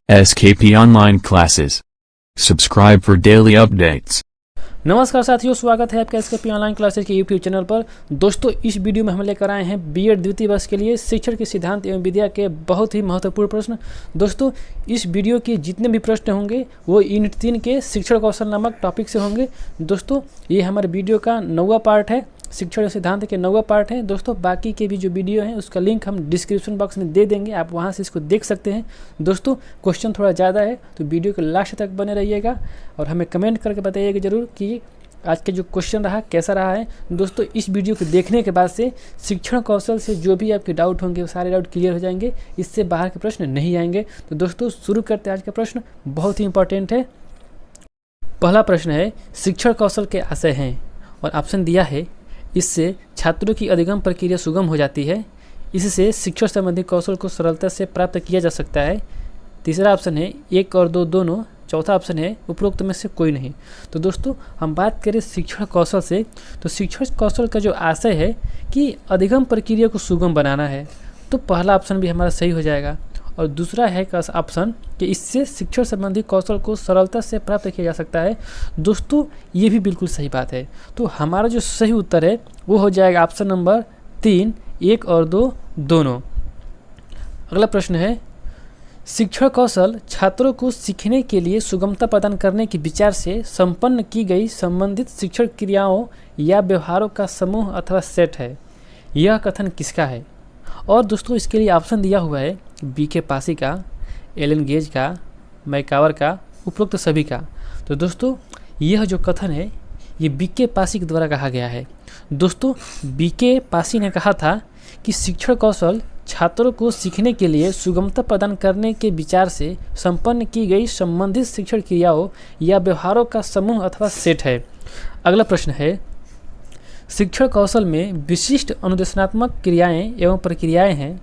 SKP Online Classes. Subscribe for daily updates. नमस्कार साथियों, स्वागत है आपका एसकेपी ऑनलाइन क्लासेज के यूट्यूब चैनल पर। दोस्तों, इस वीडियो में हम लेकर आए हैं बीएड द्वितीय वर्ष के लिए शिक्षण के सिद्धांत एवं विद्या के बहुत ही महत्वपूर्ण प्रश्न। दोस्तों, इस वीडियो के जितने भी प्रश्न होंगे वो यूनिट 3 के शिक्षण कौशल नामक टॉपिक से होंगे। दोस्तों, ये हमारे वीडियो का 9वां पार्ट है, शिक्षण सिद्धांत के 9वां पार्ट है। दोस्तों, बाकी के भी जो वीडियो हैं उसका लिंक हम डिस्क्रिप्शन बॉक्स में दे देंगे, आप वहां से इसको देख सकते हैं। दोस्तों, क्वेश्चन थोड़ा ज़्यादा है तो वीडियो के लास्ट तक बने रहिएगा और हमें कमेंट करके बताइएगा ज़रूर कि आज का जो क्वेश्चन रहा कैसा रहा है। दोस्तों, इस वीडियो को देखने के बाद से शिक्षण कौशल से जो भी आपके डाउट होंगे वो सारे डाउट क्लियर हो जाएंगे, इससे बाहर के प्रश्न नहीं आएंगे। तो दोस्तों, शुरू करते हैं। आज का प्रश्न बहुत ही इंपॉर्टेंट है। पहला प्रश्न है, शिक्षण कौशल के आशय हैं और ऑप्शन दिया है, इससे छात्रों की अधिगम प्रक्रिया सुगम हो जाती है, इससे शिक्षण संबंधी कौशल को सरलता से प्राप्त किया जा सकता है। तीसरा ऑप्शन है 1 और 2 दोनों। चौथा ऑप्शन है उपरोक्त में से कोई नहीं। तो दोस्तों, हम बात करें शिक्षण कौशल से, तो शिक्षण कौशल का जो आशय है कि अधिगम प्रक्रिया को सुगम बनाना है, तो पहला ऑप्शन भी हमारा सही हो जाएगा। और दूसरा है ऑप्शन कि इससे शिक्षण संबंधी कौशल को सरलता से प्राप्त किया जा सकता है। दोस्तों, ये भी बिल्कुल सही बात है। तो हमारा जो सही उत्तर है वो हो जाएगा ऑप्शन नंबर 3, 1 और 2 दोनों। अगला प्रश्न है, शिक्षण कौशल छात्रों को सीखने के लिए सुगमता प्रदान करने के विचार से संपन्न की गई संबंधित शिक्षण क्रियाओं या व्यवहारों का समूह अथवा सेट है। यह कथन किसका है? और दोस्तों, इसके लिए ऑप्शन दिया हुआ है बीके पासी का, एलन गेज का, मैकावर का, उपरोक्त सभी का। तो दोस्तों, यह जो कथन है ये बीके पासी के द्वारा कहा गया है। दोस्तों, बीके पासी ने कहा था कि शिक्षण कौशल छात्रों को सीखने के लिए सुगमता प्रदान करने के विचार से संपन्न की गई संबंधित शिक्षण क्रियाओं या व्यवहारों का समूह अथवा सेट है। अगला प्रश्न है, शिक्षण कौशल में विशिष्ट अनुदेशनात्मक क्रियाएं एवं प्रक्रियाएं हैं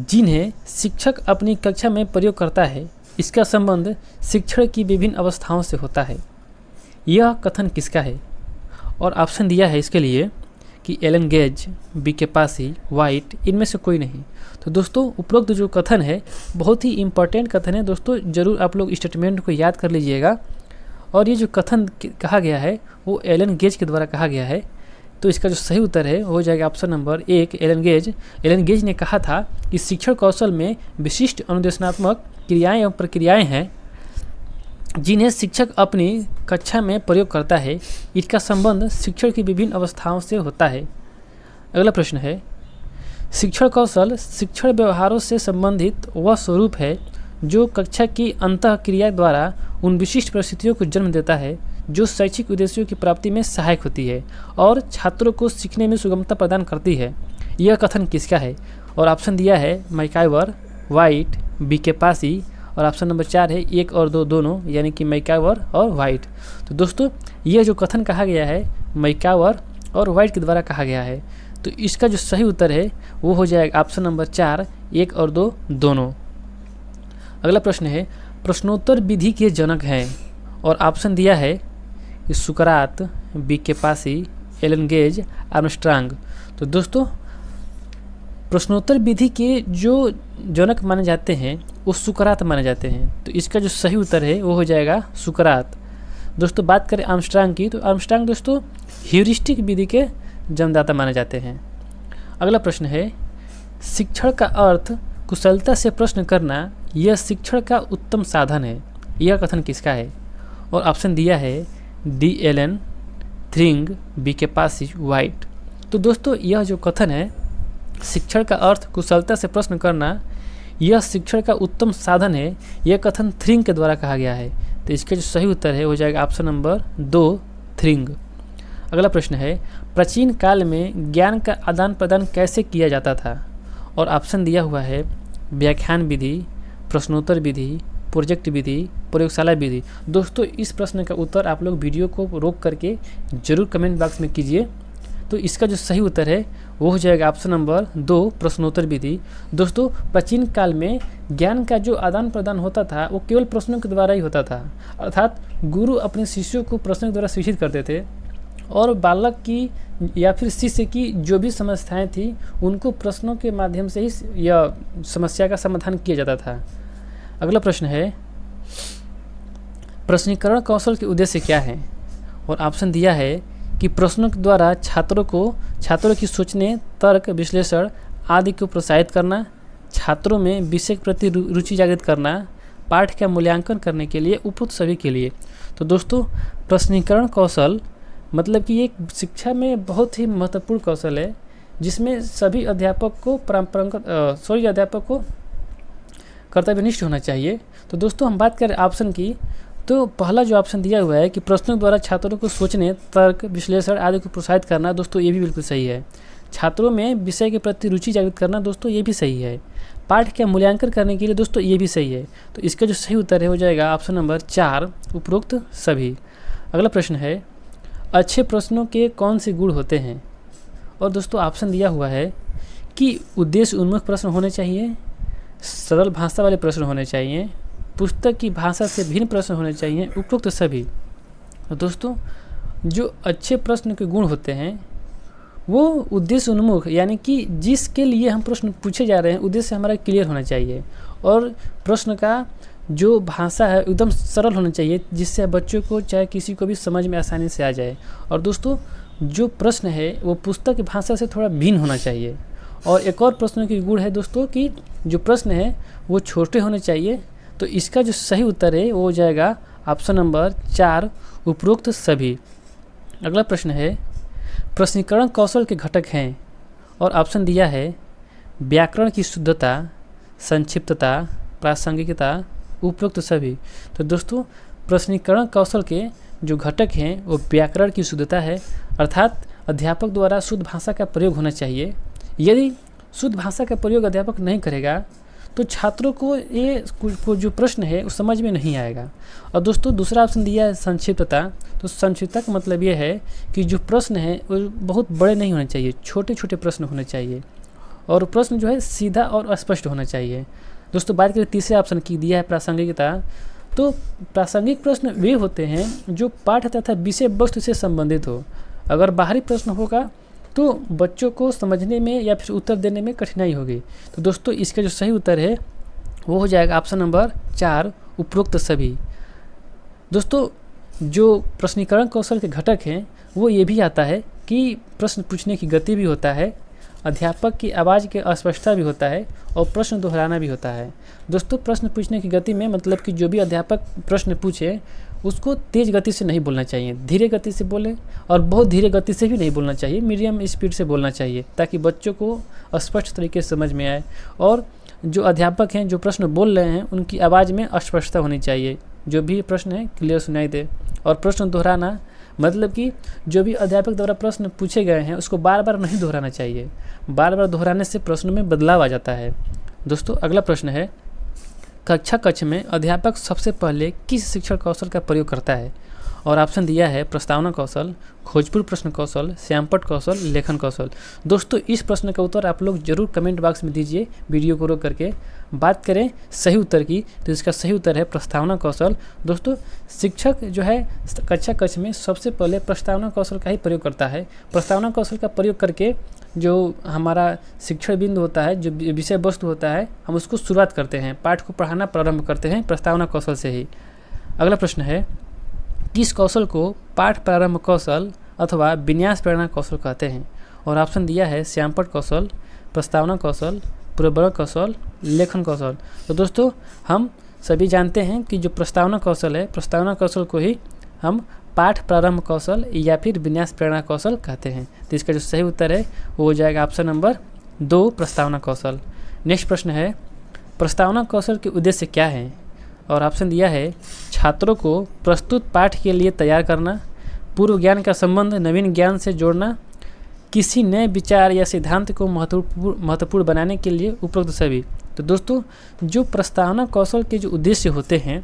जिन्हें शिक्षक अपनी कक्षा में प्रयोग करता है। इसका संबंध शिक्षण की विभिन्न अवस्थाओं से होता है। यह कथन किसका है? और ऑप्शन दिया है इसके लिए कि Allen Gage, B K Pasi, White, इनमें से कोई नहीं। तो दोस्तों, उपरोक्त जो कथन है बहुत ही इम्पोर्टेंट कथन है। दोस्तों, ज़रूर आप लोग स्टेटमेंट को याद कर लीजिएगा। और ये जो कथन कहा गया है वो एलन गेज के द्वारा कहा गया है। तो इसका जो सही उत्तर है वो हो जाएगा option number 1, Allen Gage. Allen Gage ने कहा था कि शिक्षण कौशल में विशिष्ट अनुदेशनात्मक क्रियाएं एवं प्रक्रियाएं हैं जिन्हें शिक्षक अपनी कक्षा में प्रयोग करता है। इसका संबंध शिक्षण की विभिन्न अवस्थाओं से होता है। अगला प्रश्न है, शिक्षण कौशल शिक्षण व्यवहारों से संबंधित वह स्वरूप है जो कक्षा की अंतःक्रिया द्वारा उन विशिष्ट परिस्थितियों को जन्म देता है जो शैक्षिक उद्देश्यों की प्राप्ति में सहायक होती है और छात्रों को सीखने में सुगमता प्रदान करती है। यह कथन किसका है? और ऑप्शन दिया है मैकावर, वाइट, बीके पासी, और ऑप्शन नंबर 4 है 1 और 2 दोनों, यानी कि मैकावर और वाइट। तो दोस्तों, यह जो कथन कहा गया है मैकावर और वाइट के द्वारा कहा गया है। तो इसका जो सही उत्तर है वो हो जाएगा ऑप्शन नंबर 4, 1 और 2 दोनों। अगला प्रश्न है, प्रश्नोत्तर विधि के जनक हैं और ऑप्शन दिया है कि सुकरात, B K Pasi, Allen Gage, Armstrong. तो दोस्तों, प्रश्नोत्तर विधि के जो जनक माने जाते हैं वो सुकरात माने जाते हैं। तो इसका जो सही उत्तर है वो हो जाएगा सुकरात। दोस्तों, बात करें आर्मस्ट्रांग की, तो आर्मस्ट्रांग दोस्तों ह्यूरिस्टिक विधि के जन्मदाता माने जाते हैं। अगला प्रश्न है, शिक्षण का अर्थ कुशलता से प्रश्न करना यह शिक्षण का उत्तम साधन है। यह कथन किसका है? और ऑप्शन दिया है D Allen, Thring, B K Pasi, White. तो दोस्तों, यह जो कथन है शिक्षण का अर्थ कुशलता से प्रश्न करना यह शिक्षण का उत्तम साधन है, यह कथन थ्रिंग के द्वारा कहा गया है। तो इसका जो सही उत्तर है हो जाएगा ऑप्शन नंबर 2, थ्रिंग। अगला प्रश्न है, प्राचीन काल में ज्ञान का आदान प्रदान कैसे किया जाता था? और ऑप्शन दिया हुआ है व्याख्यान विधि, प्रश्नोत्तर विधि, प्रोजेक्ट विधि, प्रयोगशाला विधि। दोस्तों, इस प्रश्न का उत्तर आप लोग वीडियो को रोक करके जरूर कमेंट बॉक्स में कीजिए। तो इसका जो सही उत्तर है वो हो जाएगा ऑप्शन नंबर 2, प्रश्नोत्तर विधि। दोस्तों, प्राचीन काल में ज्ञान का जो आदान प्रदान होता था वो केवल प्रश्नों के द्वारा ही होता था, अर्थात गुरु अपने शिष्यों को प्रश्नों के द्वारा शिक्षित करते थे और बालक की या फिर शिष्य की जो भी समस्याएं थी उनको प्रश्नों के माध्यम से ही यह समस्या का समाधान किया जाता था। अगला प्रश्न है, प्रश्नीकरण कौशल के उद्देश्य क्या है? और ऑप्शन दिया है कि प्रश्नों के द्वारा छात्रों की सोचने, तर्क, विश्लेषण आदि को प्रोत्साहित करना, छात्रों में विषय के प्रति रुचि जागृत करना, पाठ का मूल्यांकन करने के लिए, उपयुक्त सभी के लिए। तो दोस्तों, प्रश्नीकरण कौशल मतलब कि एक शिक्षा में बहुत ही महत्वपूर्ण कौशल है, जिसमें सभी अध्यापक को अध्यापक को कर्तव्यनिष्ठ होना चाहिए। तो दोस्तों, हम बात करें ऑप्शन की, तो पहला जो ऑप्शन दिया हुआ है कि प्रश्नों द्वारा छात्रों को सोचने, तर्क, विश्लेषण आदि को प्रोत्साहित करना, दोस्तों ये भी बिल्कुल सही है। छात्रों में विषय के प्रति रुचि जागृत करना, दोस्तों ये भी सही है। पाठ का मूल्यांकन करने के लिए, दोस्तों ये भी सही है। तो इसका जो सही उत्तर है हो जाएगा ऑप्शन नंबर 4, उपरोक्त सभी। अगला प्रश्न है, अच्छे प्रश्नों के कौन से गुण होते हैं? और दोस्तों ऑप्शन दिया हुआ है कि उद्देश्य उन्मुख प्रश्न होने चाहिए, सरल भाषा वाले प्रश्न होने चाहिए, पुस्तक की भाषा से भिन्न प्रश्न होने चाहिए, उपरोक्त सभी। तो दोस्तों, जो अच्छे प्रश्न के गुण होते हैं वो उद्देश्य उन्मुख, यानी कि जिसके लिए हम प्रश्न पूछे जा रहे हैं उद्देश्य हमारा क्लियर होना चाहिए, और प्रश्न का जो भाषा है एकदम सरल होना चाहिए, जिससे बच्चों को चाहे किसी को भी समझ में आसानी से आ जाए। और दोस्तों, जो प्रश्न है वो पुस्तक की भाषा से थोड़ा भिन्न होना चाहिए। और एक और प्रश्न की गुण है दोस्तों कि जो प्रश्न है वो छोटे होने चाहिए। तो इसका जो सही उत्तर है वो हो जाएगा ऑप्शन नंबर 4, उपरोक्त सभी। अगला प्रश्न है, प्रश्नीकरण कौशल के घटक हैं, और ऑप्शन दिया है व्याकरण की शुद्धता, संक्षिप्तता, प्रासंगिकता, उपरोक्त सभी। तो दोस्तों, प्रश्नीकरण कौशल के जो घटक हैं वो व्याकरण की शुद्धता है, अर्थात अध्यापक द्वारा शुद्ध भाषा का प्रयोग होना चाहिए। यदि शुद्ध भाषा का प्रयोग अध्यापक नहीं करेगा तो छात्रों को ये जो प्रश्न है वो समझ में नहीं आएगा। और दोस्तों, दूसरा ऑप्शन दिया है संक्षिप्तता। तो संक्षिप्तता का मतलब ये है कि जो प्रश्न है वो बहुत बड़े नहीं होने चाहिए, छोटे छोटे प्रश्न होने चाहिए, और प्रश्न जो है सीधा और स्पष्ट होना चाहिए। दोस्तों, बात करें तीसरे ऑप्शन की, दिया है प्रासंगिकता। तो प्रासंगिक प्रश्न वे होते हैं जो पाठ तथा विषय वस्तु से संबंधित हो। अगर बाहरी प्रश्न होगा तो बच्चों को समझने में या फिर उत्तर देने में कठिनाई होगी। तो दोस्तों, इसका जो सही उत्तर है वो हो जाएगा ऑप्शन नंबर 4, उपरोक्त सभी। दोस्तों, जो प्रश्नीकरण कौशल के घटक हैं वो ये भी आता है कि प्रश्न पूछने की गति भी होता है, अध्यापक की आवाज़ की अस्पष्टता भी होता है, और प्रश्न दोहराना भी होता है। दोस्तों, प्रश्न पूछने की गति में मतलब कि जो भी अध्यापक प्रश्न पूछे उसको तेज़ गति से नहीं बोलना चाहिए, धीरे गति से बोलें, और बहुत धीरे गति से भी नहीं बोलना चाहिए, मीडियम स्पीड से बोलना चाहिए, ताकि बच्चों को स्पष्ट तरीके से समझ में आए। और जो अध्यापक हैं जो प्रश्न बोल रहे हैं उनकी आवाज़ में स्पष्टता होनी चाहिए, जो भी प्रश्न है क्लियर सुनाई दे। और प्रश्न दोहराना मतलब कि जो भी अध्यापक द्वारा प्रश्न पूछे गए हैं उसको बार बार नहीं दोहराना चाहिए, बार बार दोहराने से प्रश्न में बदलाव आ जाता है। दोस्तों, अगला प्रश्न है, कक्षा में अध्यापक सबसे पहले किस शिक्षण कौशल का प्रयोग करता है? और ऑप्शन दिया है प्रस्तावना कौशल, खोजपूर्ण प्रश्न कौशल, श्यामपट्ट कौशल, लेखन कौशल। दोस्तों, इस प्रश्न का उत्तर आप लोग जरूर कमेंट बॉक्स में दीजिए वीडियो को रोक करके। बात करें सही उत्तर की, तो इसका सही उत्तर है प्रस्तावना कौशल। दोस्तों, शिक्षक जो है कक्षा में सबसे पहले प्रस्तावना कौशल का ही प्रयोग करता है। प्रस्तावना कौशल का प्रयोग करके जो हमारा शिक्षण बिंदु होता है, जो विषय वस्तु होता है, हम उसको शुरुआत करते हैं, पाठ को पढ़ाना प्रारंभ करते हैं प्रस्तावना कौशल से ही। अगला प्रश्न है, किस कौशल को पाठ प्रारंभ कौशल अथवा विन्यास प्रेरणा कौशल कहते हैं? और ऑप्शन दिया है श्यामपट्ट कौशल, प्रस्तावना कौशल, पूर्ववर्ग कौशल, लेखन कौशल। तो दोस्तों, हम सभी जानते हैं कि जो प्रस्तावना कौशल है, प्रस्तावना कौशल को ही हम पाठ प्रारंभ कौशल या फिर विन्यास प्रेरणा कौशल कहते हैं। तो इसका जो सही उत्तर है वो हो जाएगा ऑप्शन नंबर 2, प्रस्तावना कौशल। नेक्स्ट प्रश्न है, प्रस्तावना कौशल के उद्देश्य क्या है? और ऑप्शन दिया है छात्रों को प्रस्तुत पाठ के लिए तैयार करना, पूर्व ज्ञान का संबंध नवीन ज्ञान से जोड़ना, किसी नए विचार या सिद्धांत को महत्वपूर्ण बनाने के लिए, उपरोक्त सभी। तो दोस्तों, जो प्रस्तावना कौशल के जो उद्देश्य होते हैं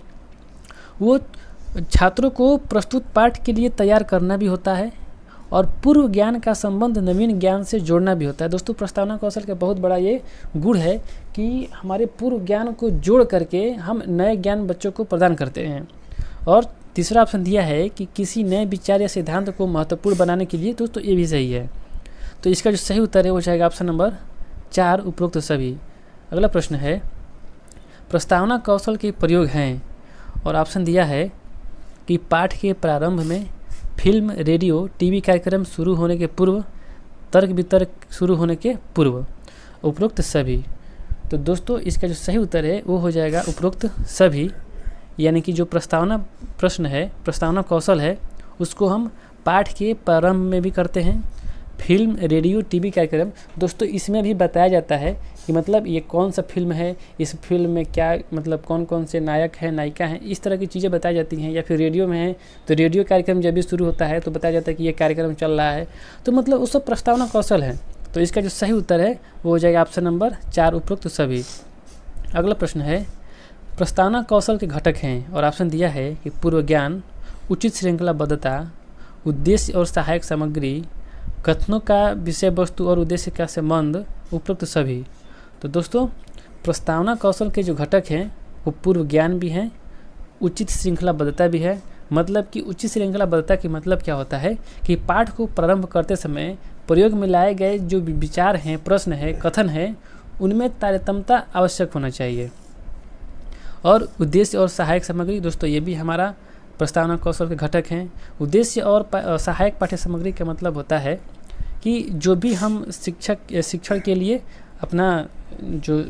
वो छात्रों को प्रस्तुत पाठ के लिए तैयार करना भी होता है, और पूर्व ज्ञान का संबंध नवीन ज्ञान से जोड़ना भी होता है। दोस्तों, प्रस्तावना कौशल का बहुत बड़ा ये गुण है कि हमारे पूर्व ज्ञान को जोड़ करके हम नए ज्ञान बच्चों को प्रदान करते हैं। और तीसरा ऑप्शन दिया है कि किसी नए विचार या सिद्धांत को महत्वपूर्ण बनाने के लिए। दोस्तों, ये भी सही है। तो इसका जो सही उत्तर है वो जाएगा ऑप्शन नंबर 4, उपरोक्त सभी। अगला प्रश्न है, प्रस्तावना कौशल के प्रयोग हैं। और ऑप्शन दिया है कि पाठ के प्रारंभ में, फिल्म, रेडियो, टीवी कार्यक्रम शुरू होने के पूर्व, तर्क वितर्क शुरू होने के पूर्व, उपरोक्त सभी। तो दोस्तों इसका जो सही उत्तर है वो हो जाएगा उपरोक्त सभी, यानी कि जो प्रस्तावना प्रश्न है, प्रस्तावना कौशल है, उसको हम पाठ के प्रारंभ में भी करते हैं, फिल्म, रेडियो, टीवी कार्यक्रम। दोस्तों इसमें भी बताया जाता है कि मतलब ये कौन सा फिल्म है, इस फिल्म में क्या मतलब कौन कौन से नायक हैं, नायिका हैं, इस तरह की चीज़ें बताई जाती हैं। या फिर रेडियो में है तो रेडियो कार्यक्रम जब भी शुरू होता है तो बताया जाता है कि ये कार्यक्रम चल रहा है। तो मतलब उस सब प्रस्तावना कौशल है। तो इसका जो सही उत्तर है वो हो जाएगा ऑप्शन नंबर 4, उपरोक्त सभी। अगला प्रश्न है, प्रस्तावना कौशल के घटक हैं और ऑप्शन दिया है कि पूर्व ज्ञान, उचित श्रृंखलाबद्धता, उद्देश्य और सहायक सामग्री, कथनों का विषय वस्तु और उद्देश्य का संबंध, उपरोक्त सभी। तो दोस्तों प्रस्तावना कौशल के जो घटक हैं वो पूर्व ज्ञान भी हैं, उचित श्रृंखलाबद्धता भी है। मतलब कि उचित श्रृंखलाबद्धता की मतलब क्या होता है कि पाठ को प्रारंभ करते समय प्रयोग में लाए गए जो विचार हैं, प्रश्न है, कथन है, उनमें तारतम्यता आवश्यक होना चाहिए। और उद्देश्य और सहायक सामग्री, दोस्तों ये भी हमारा प्रस्तावना कौशल के घटक हैं। उद्देश्य और सहायक पाठ्य सामग्री का मतलब होता है कि जो भी हम शिक्षण के लिए अपना जो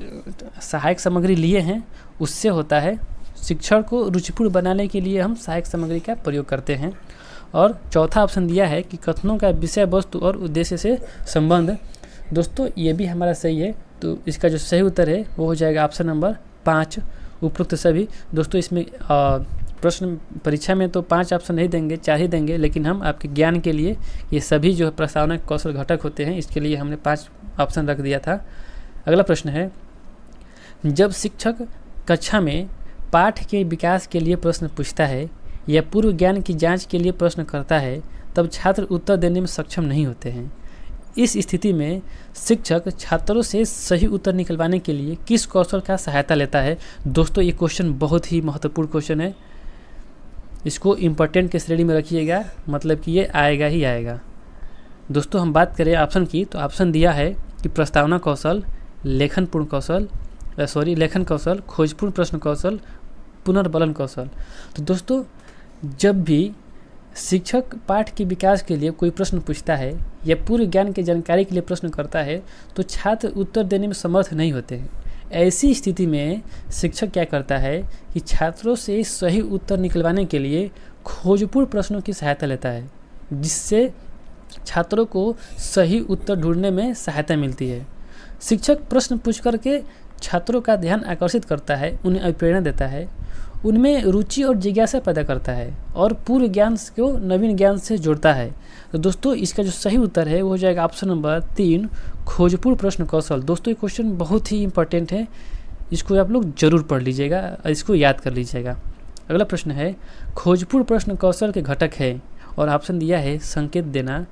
सहायक सामग्री लिए हैं उससे होता है, शिक्षण को रुचिपूर्ण बनाने के लिए हम सहायक सामग्री का प्रयोग करते हैं। और चौथा ऑप्शन दिया है कि कथनों का विषय वस्तु और उद्देश्य से संबंध। दोस्तों ये भी हमारा सही है। तो इसका जो सही उत्तर है वो हो जाएगा ऑप्शन नंबर 5, उपरोक्त सभी। दोस्तों इसमें प्रश्न परीक्षा में तो 5 ऑप्शन नहीं देंगे, 4 ही देंगे, लेकिन हम आपके ज्ञान के लिए ये सभी जो प्रस्तावना कौशल घटक होते हैं इसके लिए हमने 5 ऑप्शन रख दिया था। अगला प्रश्न है, जब शिक्षक कक्षा में पाठ के विकास के लिए प्रश्न पूछता है या पूर्व ज्ञान की जांच के लिए प्रश्न करता है तब छात्र उत्तर देने में सक्षम नहीं होते हैं। इस स्थिति में शिक्षक छात्रों से सही उत्तर निकलवाने के लिए किस कौशल का सहायता लेता है? दोस्तों ये क्वेश्चन बहुत ही महत्वपूर्ण क्वेश्चन है, इसको इम्पोर्टेंट के श्रेणी में रखिएगा, मतलब कि ये आएगा ही आएगा। दोस्तों हम बात करें ऑप्शन की, तो ऑप्शन दिया है कि प्रस्तावना कौशल, लेखन कौशल, खोजपूर्ण प्रश्न कौशल, पुनर्बलन कौशल। तो दोस्तों जब भी शिक्षक पाठ के विकास के लिए कोई प्रश्न पूछता है या पूर्व ज्ञान की जानकारी के लिए प्रश्न करता है तो छात्र उत्तर देने में समर्थ नहीं होते हैं। ऐसी स्थिति में शिक्षक क्या करता है कि छात्रों से सही उत्तर निकलवाने के लिए खोजपूर्ण प्रश्नों की सहायता लेता है, जिससे छात्रों को सही उत्तर ढूंढने में सहायता मिलती है। शिक्षक प्रश्न पूछ करके छात्रों का ध्यान आकर्षित करता है, उन्हें प्रेरणा देता है, उनमें रुचि और जिज्ञासा पैदा करता है और पूर्व ज्ञान को नवीन ज्ञान से जोड़ता है। तो दोस्तों इसका जो सही उत्तर है वो हो जाएगा ऑप्शन नंबर 3, खोजपूर्ण प्रश्न कौशल। दोस्तों ये क्वेश्चन बहुत ही इंपॉर्टेंट है, इसको आप लोग जरूर पढ़ लीजिएगा और इसको याद कर लीजिएगा। अगला प्रश्न है, खोजपूर्ण प्रश्न कौशल के घटक है और ऑप्शन दिया है संकेत देना,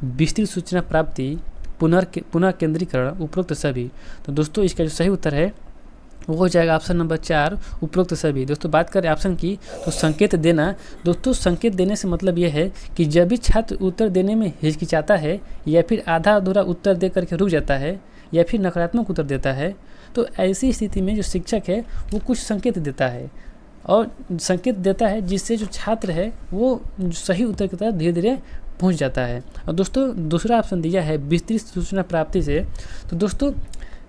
विस्तृत सूचना प्राप्ति, पुनः केंद्रीकरण, उपरोक्त सभी। तो दोस्तों इसका जो सही उत्तर है वो हो जाएगा ऑप्शन नंबर 4, उपरोक्त सभी। दोस्तों बात करें ऑप्शन की तो संकेत देना। दोस्तों संकेत देने से मतलब ये है कि जब भी छात्र उत्तर देने में हिचकिचाता है या फिर आधा अधूरा उत्तर दे करके रुक जाता है या फिर नकारात्मक उत्तर देता है तो ऐसी स्थिति में जो शिक्षक है वो कुछ संकेत देता है और संकेत देता है जिससे जो छात्र है वो सही उत्तर की तरफ धीरे धीरे पहुंच जाता है। और दोस्तों दूसरा ऑप्शन दिया है विस्तृत सूचना प्राप्ति से। तो दोस्तों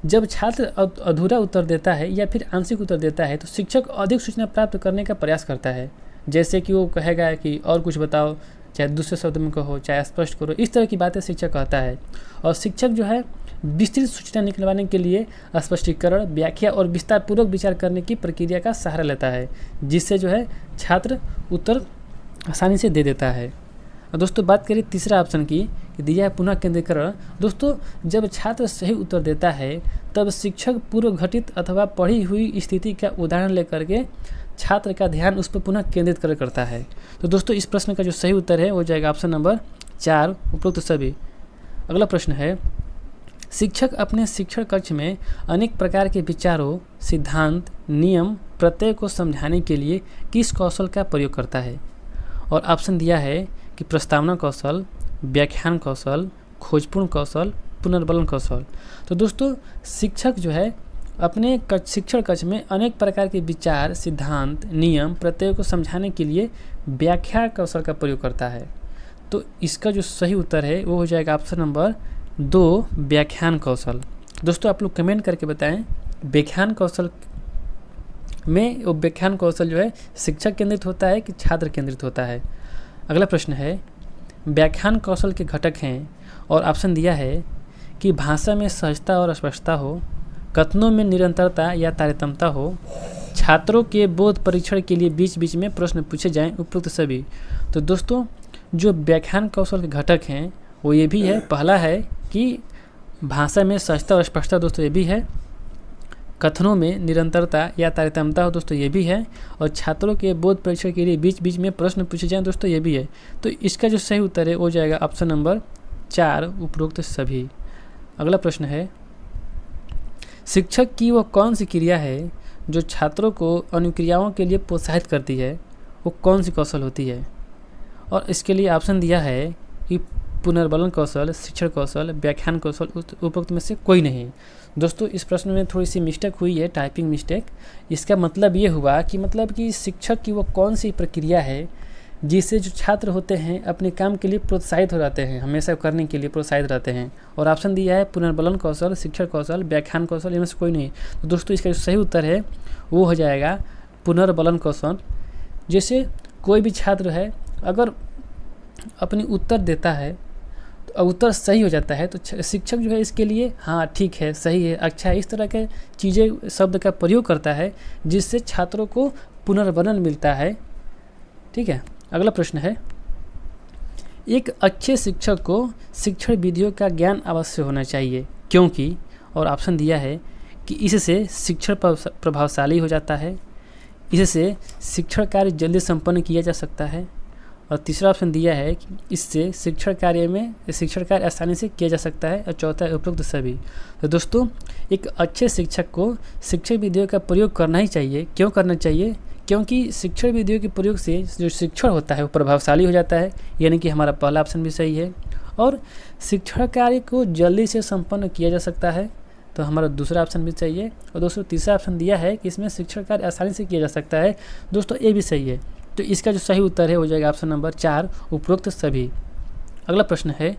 जब छात्र अधूरा उत्तर देता है या फिर आंशिक उत्तर देता है तो शिक्षक अधिक सूचना प्राप्त करने का प्रयास करता है, जैसे कि वो कहेगा कि और कुछ बताओ, चाहे दूसरे शब्द में कहो, चाहे स्पष्ट करो, इस तरह की बातें शिक्षक कहता है। और शिक्षक जो है विस्तृत सूचना निकलवाने के लिए स्पष्टीकरण, व्याख्या और विस्तार पूर्वक विचार करने की प्रक्रिया का सहारा लेता है, जिससे जो है छात्र उत्तर आसानी से दे देता है। और दोस्तों बात करें तीसरा ऑप्शन की, दिया है पुनः केंद्रीकरण। दोस्तों जब छात्र सही उत्तर देता है तब शिक्षक पूर्व घटित अथवा पढ़ी हुई स्थिति का उदाहरण लेकर के छात्र का ध्यान उस पर पुनः केंद्रित करता है। तो दोस्तों इस प्रश्न का जो सही उत्तर है वो जाएगा ऑप्शन नंबर 4, उपरोक्त सभी। अगला प्रश्न है, शिक्षक अपने शिक्षण कक्ष में अनेक प्रकार के विचारों, सिद्धांत, नियम, प्रत्यय को समझाने के लिए किस कौशल का प्रयोग करता है? और ऑप्शन दिया है कि प्रस्तावना कौशल, व्याख्यान कौशल, खोजपूर्ण कौशल, पुनर्बलन कौशल। तो दोस्तों शिक्षक जो है अपने शिक्षण कक्ष में अनेक प्रकार के विचार, सिद्धांत, नियम, प्रत्ययों को समझाने के लिए व्याख्या कौशल का प्रयोग करता है। तो इसका जो सही उत्तर है वो हो जाएगा ऑप्शन नंबर 2, व्याख्यान कौशल। दोस्तों आप लोग कमेंट करके बताएं व्याख्यान कौशल में वो व्याख्यान कौशल जो है शिक्षक केंद्रित होता है कि छात्र केंद्रित होता है। अगला प्रश्न है, व्याख्यान कौशल के घटक हैं और ऑप्शन दिया है कि भाषा में सहजता और स्पष्टता हो, कथनों में निरंतरता या तारतम्यता हो, छात्रों के बोध परीक्षण के लिए बीच बीच में प्रश्न पूछे जाएं, उपयुक्त सभी। तो दोस्तों जो व्याख्यान कौशल के घटक हैं वो ये भी है, पहला है कि भाषा में सहजता और स्पष्टता, दोस्तों ये भी है, कथनों में निरंतरता या तारतम्यता हो, दोस्तों ये भी है, और छात्रों के बोध परीक्षण के लिए बीच बीच में प्रश्न पूछे जाएं, दोस्तों ये भी है। तो इसका जो सही उत्तर है वो जाएगा ऑप्शन नंबर 4, उपरोक्त सभी। अगला प्रश्न है, शिक्षक की वो कौन सी क्रिया है जो छात्रों को अनुक्रियाओं के लिए प्रोत्साहित करती है, वो कौन सी कौशल होती है? और इसके लिए ऑप्शन दिया है कि पुनर्बलन कौशल, शिक्षण कौशल, व्याख्यान कौशल, उपरोक्त में से कोई नहीं। दोस्तों इस प्रश्न में थोड़ी सी मिस्टेक हुई है, टाइपिंग मिस्टेक। इसका मतलब ये हुआ कि शिक्षक की वो कौन सी प्रक्रिया है जिससे जो छात्र होते हैं अपने काम के लिए प्रोत्साहित हो जाते हैं, हमेशा करने के लिए प्रोत्साहित रहते हैं। और ऑप्शन दिया है पुनर्बलन कौशल, शिक्षण कौशल, व्याख्यान कौशल, इनमें से कोई नहीं। तो दोस्तों इसका जो सही उत्तर है वो हो जाएगा पुनर्बलन कौशल। जैसे कोई भी छात्र है अगर अपनी उत्तर देता है तो उत्तर सही हो जाता है तो शिक्षक जो है इसके लिए हाँ ठीक है, सही है, अच्छा है, इस तरह के चीज़ें शब्द का प्रयोग करता है जिससे छात्रों को पुनर्बलन मिलता है। ठीक है, अगला प्रश्न है, एक अच्छे शिक्षक को शिक्षण विधियों का ज्ञान अवश्य होना चाहिए क्योंकि, और ऑप्शन दिया है कि इससे शिक्षण प्रभावशाली हो जाता है, इससे शिक्षण कार्य जल्दी संपन्न किया जा सकता है, और तीसरा ऑप्शन दिया है कि इससे शिक्षण कार्य आसानी से किया जा सकता है, और चौथा उपरोक्त सभी। तो दोस्तों एक अच्छे शिक्षक को शिक्षण विधियों का प्रयोग करना ही चाहिए। क्यों करना चाहिए? क्योंकि शिक्षण विधियों के प्रयोग से जो शिक्षण होता है वो प्रभावशाली हो जाता है, यानी कि हमारा पहला ऑप्शन भी सही है। और शिक्षण कार्य को जल्दी से संपन्न किया जा सकता है, तो हमारा दूसरा ऑप्शन भी सही है। और दोस्तों तीसरा ऑप्शन दिया है कि इसमें शिक्षण कार्य आसानी से किया जा सकता है, दोस्तों ये भी सही है। तो इसका जो सही उत्तर है हो जाएगा ऑप्शन नंबर 4, उपरोक्त सभी। अगला प्रश्न है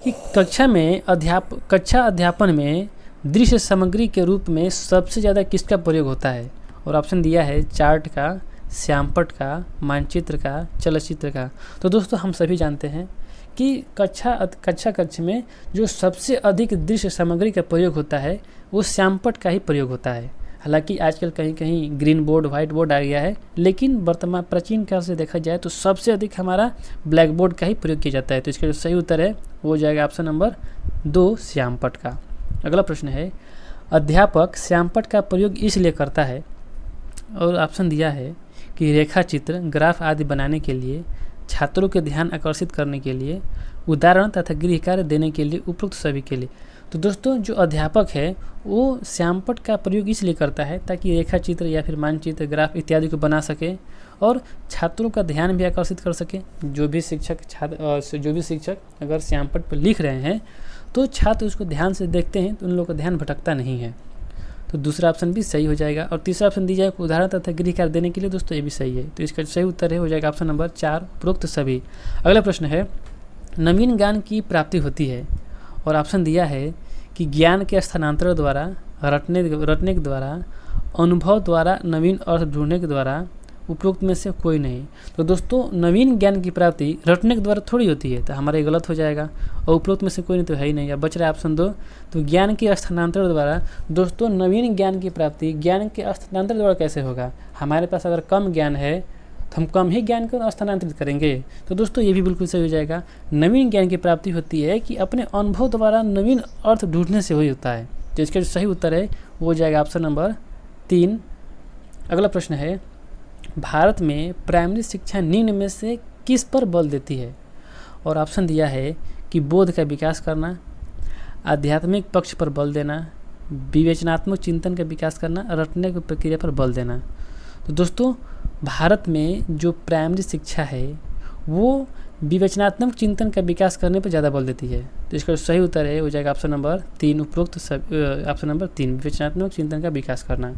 कि कक्षा अध्यापन में दृश्य सामग्री के रूप में सबसे ज़्यादा किसका प्रयोग होता है? और ऑप्शन दिया है चार्ट का, श्यामपट्ट का, मानचित्र का, चलचित्र का। तो दोस्तों हम सभी जानते हैं कि कक्ष में जो सबसे अधिक दृश्य सामग्री का प्रयोग होता है वो श्यामपट्ट का ही प्रयोग होता है। हालांकि आजकल कहीं कहीं ग्रीन बोर्ड, वाइट बोर्ड आ गया है, लेकिन वर्तमान प्राचीन काल से देखा जाए तो सबसे अधिक हमारा ब्लैक बोर्ड का ही प्रयोग किया जाता है। तो इसका जो सही उत्तर है वो हो जाएगा ऑप्शन नंबर 2, श्यामपट्ट का। अगला प्रश्न है, अध्यापक श्यामपट्ट का प्रयोग इसलिए करता है, और ऑप्शन दिया है कि रेखा चित्र, ग्राफ आदि बनाने के लिए, छात्रों के ध्यान आकर्षित करने के लिए, उदाहरण तथा गृह कार्य देने के लिए, उपरोक्त सभी के लिए। तो दोस्तों जो अध्यापक है वो श्यामपट्ट का प्रयोग इसलिए करता है ताकि रेखा चित्र या फिर मानचित्र, ग्राफ इत्यादि को बना सके और छात्रों का ध्यान भी आकर्षित कर सके। जो भी शिक्षक अगर श्यामपट्ट पर लिख रहे हैं तो छात्र उसको ध्यान से देखते हैं तो उन लोगों का ध्यान भटकता नहीं है। तो दूसरा ऑप्शन भी सही हो जाएगा। और तीसरा ऑप्शन दी जाए उदाहरण तथा गृह कार्य देने के लिए, दोस्तों ये भी सही है। तो इसका सही उत्तर है हो जाएगा ऑप्शन नंबर 4, उपरोक्त सभी। अगला प्रश्न है, नवीन ज्ञान की प्राप्ति होती है, और ऑप्शन दिया है कि ज्ञान के स्थानांतरण द्वारा, रटने के द्वारा, अनुभव द्वारा, नवीन अर्थ ढूंढने के द्वारा, उपरोक्त में से कोई नहीं। तो दोस्तों नवीन ज्ञान की प्राप्ति रटने के द्वारा थोड़ी होती है, तो हमारा ये गलत हो जाएगा, और उपरोक्त में से कोई नहीं तो है ही नहीं। अब बच रहा है ऑप्शन 2, तो ज्ञान के स्थानांतरण द्वारा। दोस्तों नवीन ज्ञान की प्राप्ति ज्ञान के स्थानांतरण द्वारा कैसे होगा? हमारे पास अगर कम ज्ञान है तो हम कम ही ज्ञान को स्थानांतरित करेंगे। तो दोस्तों ये भी बिल्कुल सही हो जाएगा। नवीन ज्ञान की प्राप्ति होती है कि अपने अनुभव द्वारा नवीन अर्थ ढूंढने से ही होता है। तो इसका जो सही उत्तर है वो हो जाएगा ऑप्शन नंबर 3। अगला प्रश्न है, भारत में प्राइमरी शिक्षा निम्न में से किस पर बल देती है? और ऑप्शन दिया है कि बोध का विकास करना, आध्यात्मिक पक्ष पर बल देना, विवेचनात्मक चिंतन का विकास करना, रटने की प्रक्रिया पर बल देना। तो दोस्तों भारत में जो प्राइमरी शिक्षा है वो विवेचनात्मक चिंतन का विकास करने पर ज़्यादा बल देती है। तो इसका सही उत्तर है हो जाएगा ऑप्शन नंबर 3, उपरोक्त ऑप्शन नंबर 3, विवेचनात्मक चिंतन का विकास करना।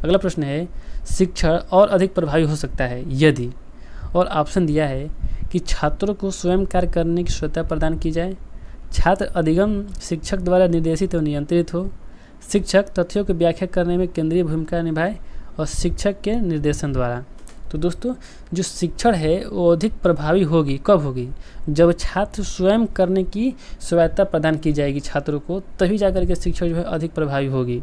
अगला प्रश्न है, शिक्षण और अधिक प्रभावी हो सकता है यदि, और ऑप्शन दिया है कि छात्रों को स्वयं कार्य करने की स्वतंत्रता प्रदान की जाए, छात्र अधिगम शिक्षक द्वारा निर्देशित और नियंत्रित हो, शिक्षक तथ्यों की व्याख्या करने में केंद्रीय भूमिका निभाए और शिक्षक के निर्देशन द्वारा। तो दोस्तों जो शिक्षण है वो अधिक प्रभावी होगी, कब होगी? जब छात्र स्वयं करने की स्वायत्तता प्रदान की जाएगी छात्रों को, तभी जाकर के शिक्षण जो है अधिक प्रभावी होगी।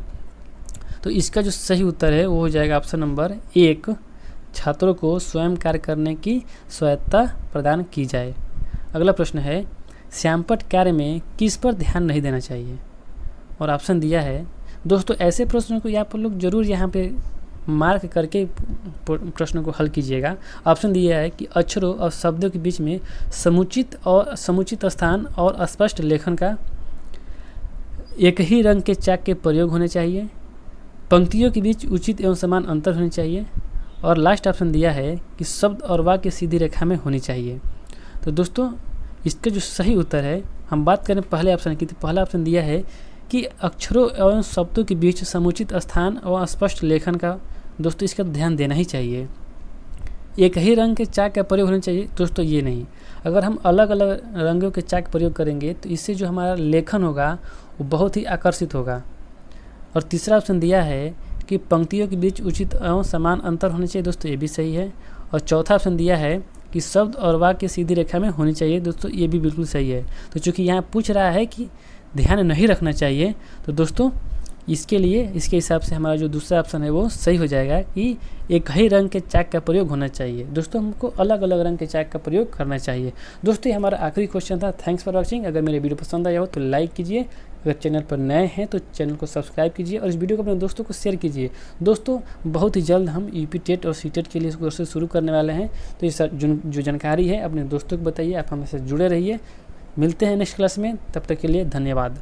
तो इसका जो सही उत्तर है वो हो जाएगा ऑप्शन नंबर 1, छात्रों को स्वयं कार्य करने की स्वायत्तता प्रदान की जाए। अगला प्रश्न है, श्यामपट्ट कार्य में किस पर ध्यान नहीं देना चाहिए? और ऑप्शन दिया है, दोस्तों ऐसे प्रश्नों को आप लोग जरूर यहाँ पे मार्क करके प्रश्नों को हल कीजिएगा। ऑप्शन दिया है कि अक्षरों और शब्दों के बीच में समुचित स्थान और स्पष्ट लेखन का, एक ही रंग के चाक के प्रयोग होने चाहिए, पंक्तियों के बीच उचित एवं समान अंतर होने चाहिए, और लास्ट ऑप्शन दिया है कि शब्द और वाक्य सीधी रेखा में होनी चाहिए। तो दोस्तों इसका जो सही उत्तर है, हम बात करें पहले ऑप्शन की, तो पहला ऑप्शन दिया है कि अक्षरों एवं शब्दों के बीच समुचित स्थान और स्पष्ट लेखन का, दोस्तों इसका ध्यान देना ही चाहिए। एक ही रंग के चाक का प्रयोग होना चाहिए, दोस्तों ये नहीं। अगर हम अलग अलग रंगों के चाक प्रयोग करेंगे तो इससे जो हमारा लेखन होगा वो बहुत ही आकर्षित होगा। और तीसरा ऑप्शन दिया है कि पंक्तियों के बीच उचित एवं समान अंतर होने चाहिए, दोस्तों ये भी सही है। और चौथा ऑप्शन दिया है कि शब्द और वाक्य सीधी रेखा में होनी चाहिए, दोस्तों ये भी बिल्कुल सही है। तो चूँकि यहाँ पूछ रहा है कि ध्यान नहीं रखना चाहिए, तो दोस्तों इसके लिए इसके हिसाब से हमारा जो दूसरा ऑप्शन है वो सही हो जाएगा कि एक ही रंग के चाक का प्रयोग होना चाहिए। दोस्तों हमको अलग अलग रंग के चाक का प्रयोग करना चाहिए। दोस्तों ये हमारा आखिरी क्वेश्चन था। Thanks for watching. अगर मेरे वीडियो पसंद आया हो तो लाइक कीजिए, अगर चैनल पर नए हैं तो चैनल को सब्सक्राइब कीजिए और इस वीडियो को अपने दोस्तों को शेयर कीजिए। दोस्तों बहुत ही जल्द हम यूपी टेट और सीटेट के लिए इस कोर्स शुरू करने वाले हैं, तो ये जो जानकारी है अपने दोस्तों को बताइए। आप हमसे जुड़े रहिए। मिलते हैं नेक्स्ट क्लास में, तब तक के लिए धन्यवाद।